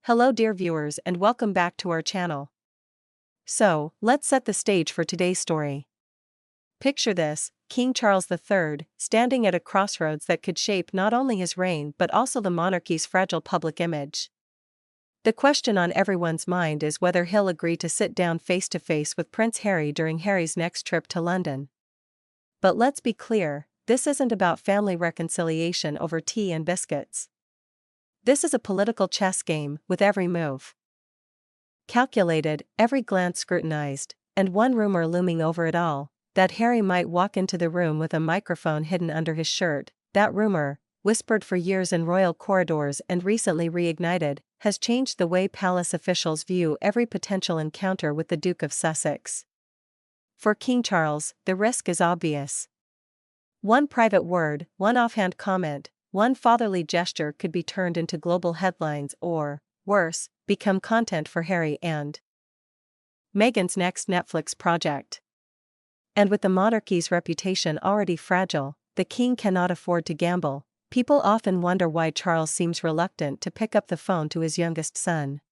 Hello dear viewers and welcome back to our channel. So, let's set the stage for today's story. Picture this, King Charles III, standing at a crossroads that could shape not only his reign but also the monarchy's fragile public image. The question on everyone's mind is whether he'll agree to sit down face to face with Prince Harry during Harry's next trip to London. But let's be clear, this isn't about family reconciliation over tea and biscuits. This is a political chess game, with every move calculated, every glance scrutinized, and one rumor looming over it all, that Harry might walk into the room with a microphone hidden under his shirt. That rumor, whispered for years in royal corridors and recently reignited, has changed the way palace officials view every potential encounter with the Duke of Sussex. For King Charles, the risk is obvious. One private word, one offhand comment, one fatherly gesture could be turned into global headlines or, worse, become content for Harry and Meghan's next Netflix project. And with the monarchy's reputation already fragile, the king cannot afford to gamble. People often wonder why Charles seems reluctant to pick up the phone to his youngest son.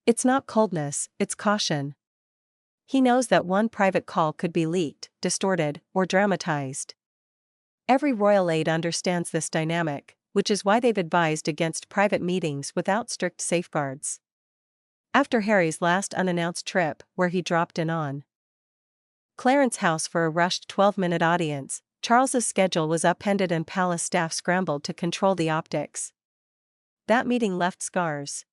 It's not coldness, it's caution. He knows that one private call could be leaked, distorted, or dramatized. Every royal aide understands this dynamic, which is why they've advised against private meetings without strict safeguards. After Harry's last unannounced trip, where he dropped in on Clarence House for a rushed 12-minute audience, Charles's schedule was upended and palace staff scrambled to control the optics. That meeting left scars.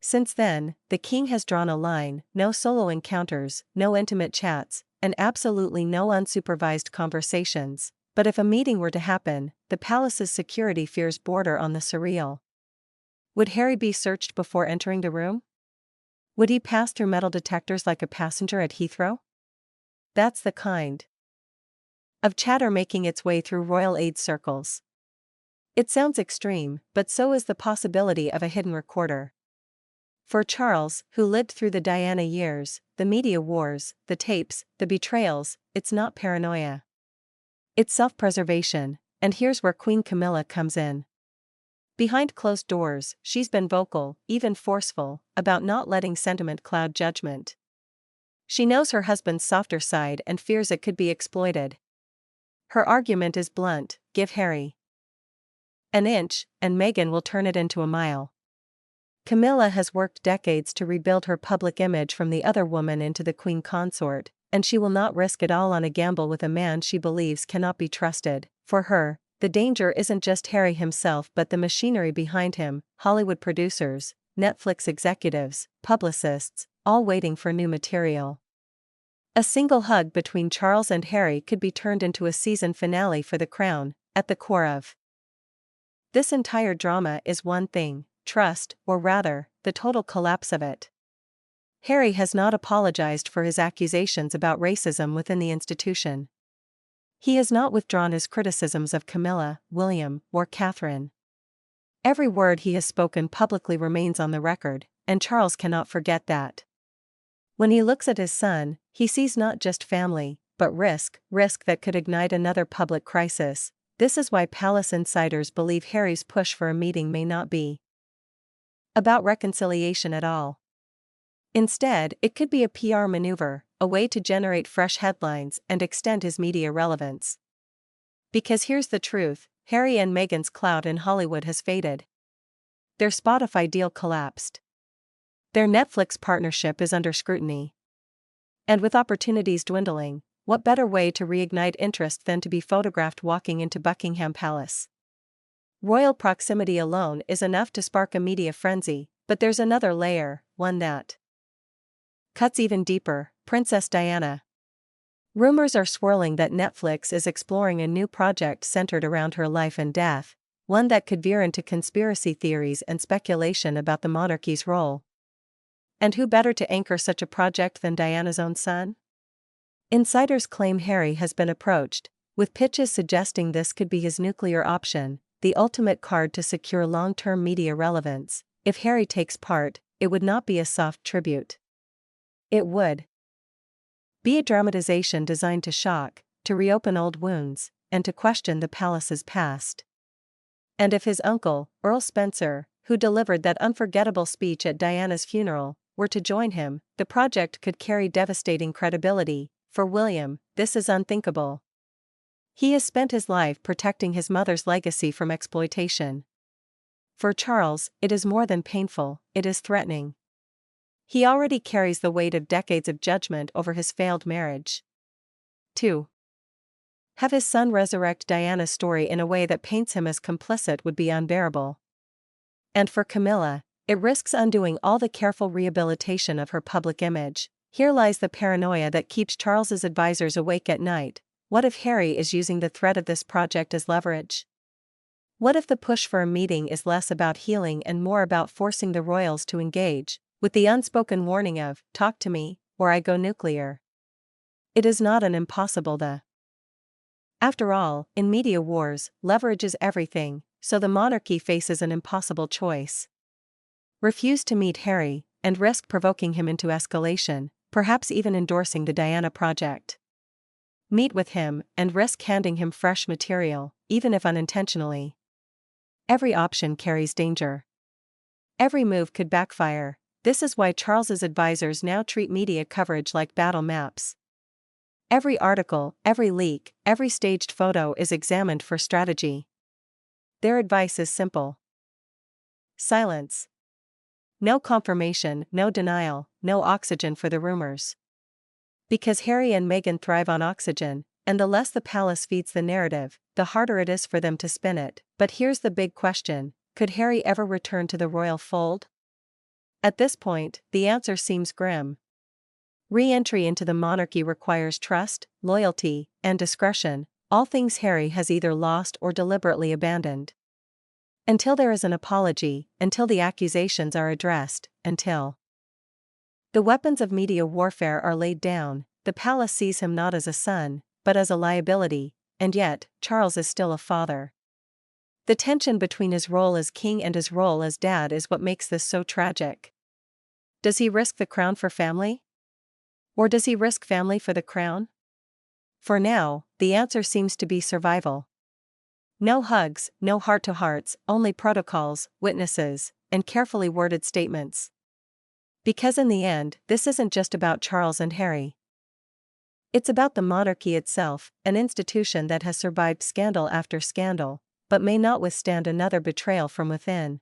Since then, the king has drawn a line: no solo encounters, no intimate chats, and absolutely no unsupervised conversations. But if a meeting were to happen, the palace's security fears border on the surreal. Would Harry be searched before entering the room? Would he pass through metal detectors like a passenger at Heathrow? That's the kind of chatter making its way through royal aide circles. It sounds extreme, but so is the possibility of a hidden recorder. For Charles, who lived through the Diana years, the media wars, the tapes, the betrayals, it's not paranoia. It's self-preservation, and here's where Queen Camilla comes in. Behind closed doors, she's been vocal, even forceful, about not letting sentiment cloud judgment. She knows her husband's softer side and fears it could be exploited. Her argument is blunt: give Harry an inch, and Meghan will turn it into a mile. Camilla has worked decades to rebuild her public image from the other woman into the queen consort, and she will not risk it all on a gamble with a man she believes cannot be trusted. For her, the danger isn't just Harry himself but the machinery behind him: Hollywood producers, Netflix executives, publicists, all waiting for new material. A single hug between Charles and Harry could be turned into a season finale for The Crown. At the core of this entire drama is one thing: trust, or rather, the total collapse of it. Harry has not apologized for his accusations about racism within the institution. He has not withdrawn his criticisms of Camilla, William, or Catherine. Every word he has spoken publicly remains on the record, and Charles cannot forget that. When he looks at his son, he sees not just family, but risk that could ignite another public crisis. This is why palace insiders believe Harry's push for a meeting may not be about reconciliation at all. Instead, it could be a PR maneuver, a way to generate fresh headlines and extend his media relevance. Because here's the truth: Harry and Meghan's clout in Hollywood has faded. Their Spotify deal collapsed. Their Netflix partnership is under scrutiny. And with opportunities dwindling, what better way to reignite interest than to be photographed walking into Buckingham Palace? Royal proximity alone is enough to spark a media frenzy, but there's another layer, one that cuts even deeper: Princess Diana. Rumors are swirling that Netflix is exploring a new project centered around her life and death, one that could veer into conspiracy theories and speculation about the monarchy's role. And who better to anchor such a project than Diana's own son? Insiders claim Harry has been approached, with pitches suggesting this could be his nuclear option, the ultimate card to secure long-term media relevance. If Harry takes part, it would not be a soft tribute. It would be a dramatization designed to shock, to reopen old wounds, and to question the palace's past. And if his uncle, Earl Spencer, who delivered that unforgettable speech at Diana's funeral, were to join him, the project could carry devastating credibility. For William, this is unthinkable. He has spent his life protecting his mother's legacy from exploitation. For Charles, it is more than painful, it is threatening. He already carries the weight of decades of judgment over his failed marriage. 2. Have his son resurrect Diana's story in a way that paints him as complicit would be unbearable. And for Camilla, it risks undoing all the careful rehabilitation of her public image. Here lies the paranoia that keeps Charles's advisors awake at night. What if Harry is using the threat of this project as leverage? What if the push for a meeting is less about healing and more about forcing the royals to engage, with the unspoken warning of, talk to me, or I go nuclear? It is not an impossible After all, in media wars, leverage is everything, so the monarchy faces an impossible choice. Refuse to meet Harry, and risk provoking him into escalation, perhaps even endorsing the Diana project. Meet with him, and risk handing him fresh material, even if unintentionally. Every option carries danger. Every move could backfire. This is why Charles's advisors now treat media coverage like battle maps. Every article, every leak, every staged photo is examined for strategy. Their advice is simple. Silence. No confirmation, no denial, no oxygen for the rumors. Because Harry and Meghan thrive on oxygen, and the less the palace feeds the narrative, the harder it is for them to spin it. But here's the big question: could Harry ever return to the royal fold? At this point, the answer seems grim. Re-entry into the monarchy requires trust, loyalty, and discretion, all things Harry has either lost or deliberately abandoned. Until there is an apology, until the accusations are addressed, until the weapons of media warfare are laid down, the palace sees him not as a son, but as a liability, and yet, Charles is still a father. The tension between his role as king and his role as dad is what makes this so tragic. Does he risk the crown for family? Or does he risk family for the crown? For now, the answer seems to be survival. No hugs, no heart-to-hearts, only protocols, witnesses, and carefully worded statements. Because in the end, this isn't just about Charles and Harry. It's about the monarchy itself, an institution that has survived scandal after scandal, but may not withstand another betrayal from within.